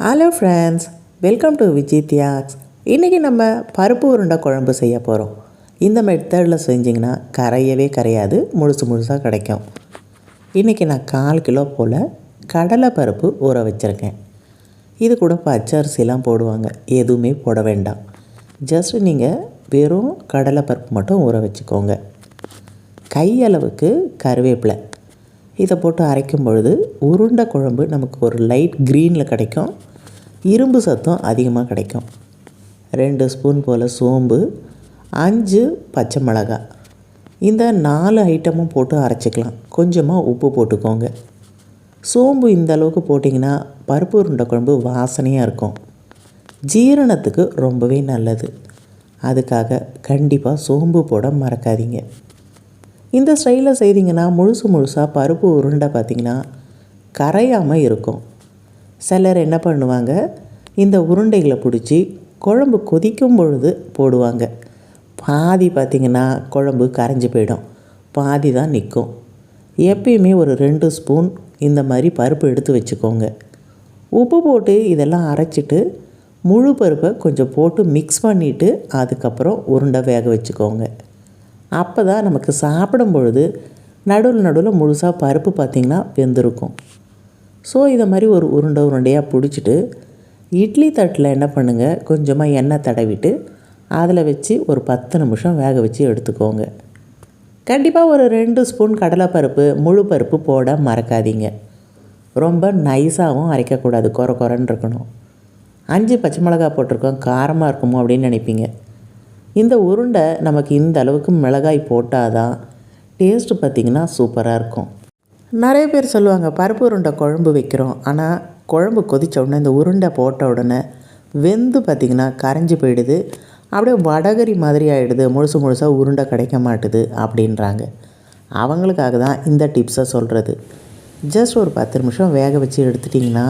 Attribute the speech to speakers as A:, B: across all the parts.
A: Hello friends, welcome to விஜித்யாக்ஸ். இன்றைக்கி நம்ம பருப்பு உருண்டை குழம்பு செய்ய போகிறோம். இந்த மெத்தடில் செஞ்சிங்கன்னா கரையவே கரையாது, முழுசாக கிடைக்கும். இன்றைக்கி நான் 4 கிலோ போல் கடலை பருப்பு ஊற வச்சுருக்கேன். இது கூட பச்சரிசிலாம் போடுவாங்க, எதுவுமே போட வேண்டாம். ஜஸ்ட் நீங்கள் வெறும் கடலை பருப்பு மட்டும் ஊற வச்சுக்கோங்க. கையளவுக்கு கருவேப்பிலை இதை போட்டு அரைக்கும் பொழுது உருண்டை குழம்பு நமக்கு ஒரு லைட் க்ரீனில் கிடைக்கும். இரும்பு சத்தம் அதிகமாக கிடைக்கும். 2 ஸ்பூன் போல் சோம்பு, 5 பச்சை மிளகாய், இந்த 4 ஐட்டமும் போட்டு அரைச்சிக்கலாம். கொஞ்சமாக உப்பு போட்டுக்கோங்க. சோம்பு இந்த அளவுக்கு போட்டிங்கன்னா பருப்பு உருண்டை குழம்பு வாசனையாக இருக்கும். ஜீரணத்துக்கு ரொம்பவே நல்லது. அதுக்காக கண்டிப்பாக சோம்பு போட மறக்காதீங்க. இந்த ஸ்டைலில் செய்திங்கன்னா முழுசாக பருப்பு உருண்டை பார்த்திங்கன்னா கரையாமல் இருக்கும். சிலர் என்ன பண்ணுவாங்க, இந்த உருண்டைகளை பிடிச்சி குழம்பு கொதிக்கும் பொழுது போடுவாங்க. பாதி பார்த்திங்கன்னா குழம்பு கரைஞ்சி போயிடும், பாதி தான் நிற்கும். எப்பயுமே ஒரு 2 ஸ்பூன் இந்த மாதிரி பருப்பு எடுத்து வச்சுக்கோங்க. உப்பு போட்டு இதெல்லாம் அரைச்சிட்டு முழு பருப்பை கொஞ்சம் போட்டு மிக்ஸ் பண்ணிவிட்டு அதுக்கப்புறம் உருண்டை வேக வச்சுக்கோங்க. அப்போ தான் நமக்கு சாப்பிடும் பொழுது நடுவில் முழுசாக பருப்பு பார்த்திங்கன்னா வெந்திருக்கும். ஸோ இதை மாதிரி ஒரு உருண்டையாக பிடிச்சிட்டு இட்லி தட்டில் என்ன பண்ணுங்கள், கொஞ்சமாக எண்ணெய் தடவிட்டு அதில் வச்சு ஒரு 10 நிமிஷம் வேக வச்சு எடுத்துக்கோங்க. கண்டிப்பாக ஒரு 2 ஸ்பூன் கடலைப்பருப்பு முழு பருப்பு போட மறக்காதீங்க. ரொம்ப நைஸாகவும் அரைக்கக்கூடாது, குறன்னு இருக்கணும். 5 பச்சை மிளகாய் போட்டிருக்கோம், காரமாக இருக்குமோ அப்படின்னு நினைப்பீங்க. இந்த உருண்டை நமக்கு இந்த அளவுக்கு மிளகாய் போட்டால் தான் டேஸ்ட்டு பார்த்திங்கன்னா சூப்பராக இருக்கும். நிறைய பேர் சொல்லுவாங்க பருப்பு உருண்டை குழம்பு வைக்கிறோம், ஆனால் குழம்பு கொதித்த உடனே இந்த உருண்டை போட்ட உடனே வெந்து பார்த்திங்கன்னா கரைஞ்சி போயிடுது, அப்படியே வடகரி மாதிரி ஆகிடுது, முழுசாக உருண்டை கிடைக்க மாட்டுது அப்படின்றாங்க. அவங்களுக்காக தான் இந்த டிப்ஸை சொல்கிறது. ஜஸ்ட் ஒரு 10 நிமிஷம் வேக வச்சு எடுத்துட்டிங்கன்னா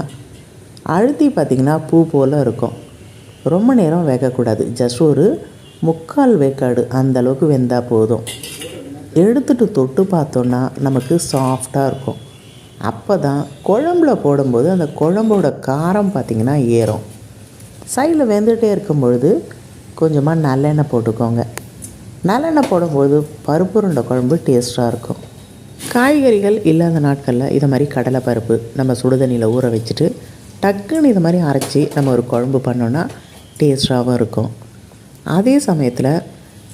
A: அழுத்தி பார்த்திங்கன்னா பூ போல் இருக்கும். ரொம்ப நேரம் வேகக்கூடாது, ஜஸ்ட் ஒரு 3/4 வேக்காடு அந்தளவுக்கு வெந்தால் போதும். எடுத்துகிட்டு தொட்டு பார்த்தோன்னா நமக்கு சாஃப்டாக இருக்கும். அப்போ தான் குழம்புல போடும்போது அந்த குழம்போட காரம் பார்த்திங்கன்னா ஏறும். சைடில் வெந்துகிட்டே இருக்கும் பொழுது கொஞ்சமாக நல்லெண்ணெய் போட்டுக்கோங்க. நல்லெண்ணெய் போடும்போது பருப்பு உருண்டை குழம்பு டேஸ்ட்டாக இருக்கும். காய்கறிகள் இல்லாத நாட்களில் இதை மாதிரி கடலை பருப்பு நம்ம சுடுதண்ணியில் ஊற வச்சுட்டு டக்குன்னு இது மாதிரி அரைச்சி நம்ம ஒரு குழம்பு பண்ணோன்னா டேஸ்ட்டாகவும் இருக்கும். அதே சமயத்தில்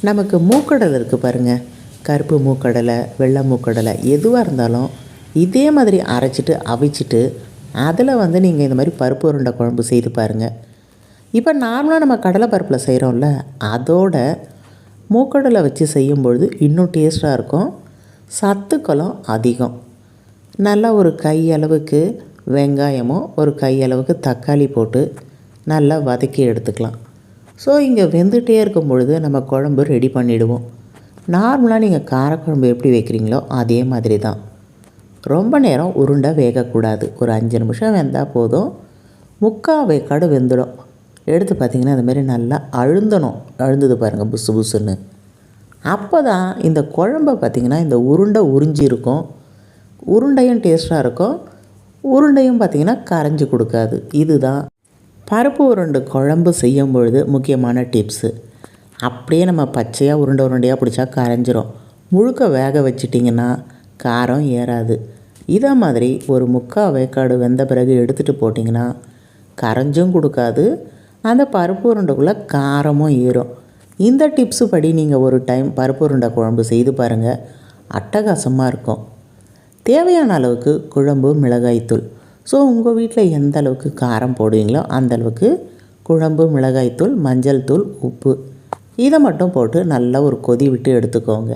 A: நமக்கு மூக்கடலை இருக்குது பாருங்கள், கருப்பு மூக்கடலை, வெள்ளை மூக்கடலை, எதுவாக இருந்தாலும் இதே மாதிரி அரைச்சிட்டு அவிச்சிட்டு அதில் நீங்கள் இந்த மாதிரி பருப்பு உருண்டை குழம்பு செய்து பாருங்கள். இப்போ நார்மலாக நம்ம கடலை பருப்பில் செய்கிறோம்ல, அதோட மூக்கடலை வச்சு செய்யும்பொழுது இன்னும் டேஸ்ட்டாக இருக்கும். சத்துக்களும் அதிகம். நல்லா ஒரு கையளவுக்கு வெங்காயமும் ஒரு கையளவுக்கு தக்காளி போட்டு நல்லா வதக்கி எடுத்துக்கலாம். ஸோ இங்கே வெந்துகிட்டே இருக்கும் பொழுது நம்ம குழம்பு ரெடி பண்ணிவிடுவோம். நார்மலாக நீங்கள் காரக்குழம்பு எப்படி வைக்கிறீங்களோ அதே மாதிரி தான். ரொம்ப நேரம் உருண்டை வேகக்கூடாது, ஒரு 5 நிமிஷம் வெந்தால் போதும். 3/4 வேக்காடு வெந்துடும். எடுத்து பார்த்திங்கன்னா அதுமாரி நல்லா அழுந்தது பாருங்கள், புஸ்ஸுன்னு. அப்போ தான் இந்த குழம்பை பார்த்திங்கன்னா இந்த உருண்டை உறிஞ்சி இருக்கும். உருண்டையும் டேஸ்ட்டாக இருக்கும், உருண்டையும் பார்த்திங்கன்னா கரைஞ்சி கொடுக்காது. இதுதான் பருப்பு உருண்டை குழம்பு செய்யும் பொழுது முக்கியமான டிப்ஸு. அப்படியே நம்ம பச்சையாக உருண்டையாக பிடிச்சா கரைஞ்சிரும். முழுக்க வேக வச்சிட்டிங்கன்னா காரம் ஏறாது. இதை மாதிரி ஒரு 3/4 வேக்காடு வெந்த பிறகு எடுத்துகிட்டு போட்டிங்கன்னா கரைஞ்சும் கொடுக்காது, அந்த பருப்பு உருண்டைக்குள்ளே காரமும் ஏறும். இந்த டிப்ஸு படி நீங்கள் ஒரு டைம் பருப்பு உருண்டை குழம்பு செய்து பாருங்கள், அட்டகாசமாக இருக்கும். தேவையான அளவுக்கு குழம்பு மிளகாய்த்தூள். ஸோ உங்கள் வீட்டில் எந்த அளவுக்கு காரம் போடுவீங்களோ அந்தளவுக்கு குழம்பு மிளகாய்த்தூள், மஞ்சள் தூள், உப்பு இதை மட்டும் போட்டு நல்லா ஒரு கொதி விட்டு எடுத்துக்கோங்க.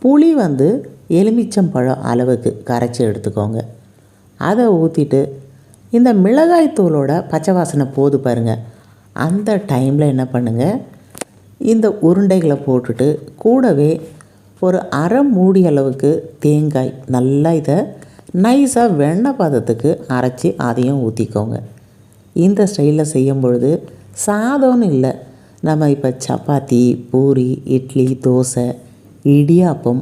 A: புளி எலுமிச்சம்பழம் அளவுக்கு கரைச்சி எடுத்துக்கோங்க. அதை ஊற்றிட்டு இந்த மிளகாய்த்தூளோட பச்சை வாசனை போது பாருங்கள், அந்த டைமில் என்ன பண்ணுங்கள், இந்த உருண்டைகளை போட்டுட்டு கூடவே ஒரு அரை மூடி அளவுக்கு தேங்காய் நல்லா இதை நைஸாக வெண்ணெய் பதத்துக்கு அரைச்சி அதையும் ஊற்றிக்கோங்க. இந்த ஸ்டைலில் செய்யும் பொழுது சாதம்னு இல்லை, நம்ம இப்போ சப்பாத்தி, பூரி, இட்லி, தோசை, இடியாப்பம்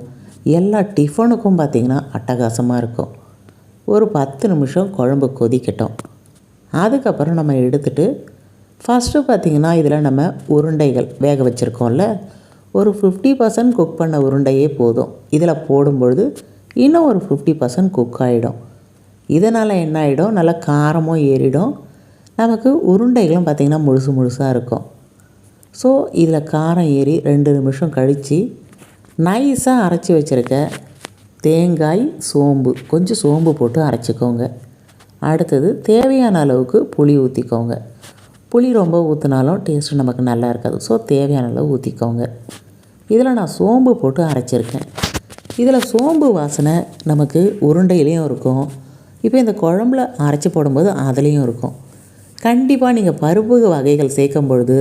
A: எல்லா டிஃபனுக்கும் பார்த்திங்கன்னா அட்டகாசமாக இருக்கும். ஒரு 10 நிமிஷம் குழம்பு கொதிக்கட்டும். அதுக்கப்புறம் நம்ம எடுத்துகிட்டு ஃபஸ்ட்டு பார்த்திங்கன்னா இதில் நம்ம உருண்டைகள் வேக வச்சுருக்கோம்ல, ஒரு 50% குக் பண்ண உருண்டையே போதும். இதில் போடும்பொழுது இன்னும் ஒரு 50% குக் ஆகிடும். இதனால் என்ன ஆகிடும், நல்லா காரமும் ஏறிடும். நமக்கு உருண்டைகளும் பார்த்திங்கன்னா முழுசு முழுசாக இருக்கும். ஸோ இதில் காரம் ஏறி 2 நிமிஷம் கழித்து நைஸாக அரைச்சி வச்சுருக்க தேங்காய், சோம்பு, கொஞ்சம் சோம்பு போட்டு அரைச்சிக்கோங்க. அடுத்தது தேவையான அளவுக்கு புளி ஊற்றிக்கோங்க. புளி ரொம்ப ஊற்றினாலும் டேஸ்ட்டு நமக்கு நல்லா இருக்காது. ஸோ தேவையான அளவு ஊற்றிக்கோங்க. இதில் நான் சோம்பு போட்டு அரைச்சிருக்கேன். இதில் சோம்பு வாசனை நமக்கு உருண்டையிலையும் இருக்கும். இப்போ இந்த குழம்புல அரைச்சி போடும்போது அதுலேயும் இருக்கும். கண்டிப்பாக நீங்கள் பருப்பு வகைகள் சேர்க்கும் பொழுது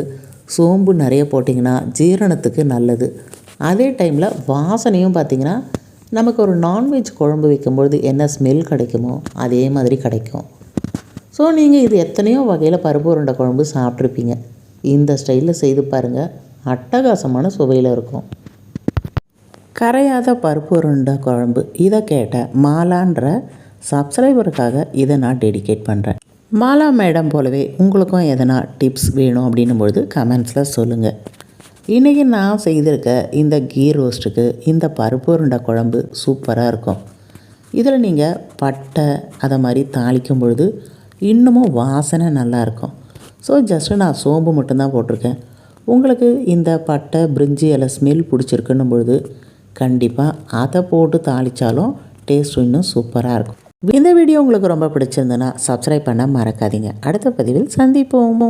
A: சோம்பு நிறைய போட்டிங்கன்னா ஜீரணத்துக்கு நல்லது. அதே டைமில் வாசனையும் பார்த்திங்கன்னா நமக்கு ஒரு நான்வெஜ் குழம்பு வைக்கும்பொழுது என்ன ஸ்மெல் கிடைக்குமோ அதே மாதிரி கிடைக்கும். ஸோ நீங்கள் இது எத்தனையோ வகையில் பருப்பு உருண்டை குழம்பு சாப்பிட்ருப்பீங்க. இந்த ஸ்டைலில் செய்து பாருங்கள், அட்டகாசமான சுவையில் இருக்கும். கரையாத பருப்பு உருண்டை குழம்பு இதை கேட்ட மாலான்ற சப்ஸ்கிரைபருக்காக இதை நான் டெடிகேட் பண்ணுறேன். மாலா மேடம் போலவே உங்களுக்கும் எதனா டிப்ஸ் வேணும் அப்படின்னும்பொழுது கமெண்ட்ஸில் சொல்லுங்கள். இன்றைக்கி நான் செய்திருக்க இந்த கீ ரோஸ்ட்டுக்கு இந்த பருப்பு உருண்டை குழம்பு சூப்பராக இருக்கும். இதில் நீங்கள் பட்டை அதை மாதிரி தாளிக்கும் பொழுது இன்னமும் வாசனை நல்லாயிருக்கும். ஸோ ஜஸ்ட்டு நான் சோம்பு மட்டும்தான் போட்டிருக்கேன். உங்களுக்கு இந்த பட்டை பிரிஞ்சி இலை ஸ்மெல் பிடிச்சிருக்குன்னும் பொழுது கண்டிப்பாக அதை போட்டு தாளித்தாலும் டேஸ்ட் இன்னும் சூப்பராக இருக்கும். இந்த வீடியோ உங்களுக்கு ரொம்ப பிடிச்சிருந்ததுன்னா சப்ஸ்கிரைப் பண்ண மறக்காதீங்க. அடுத்த பதிவில் சந்திப்போம்.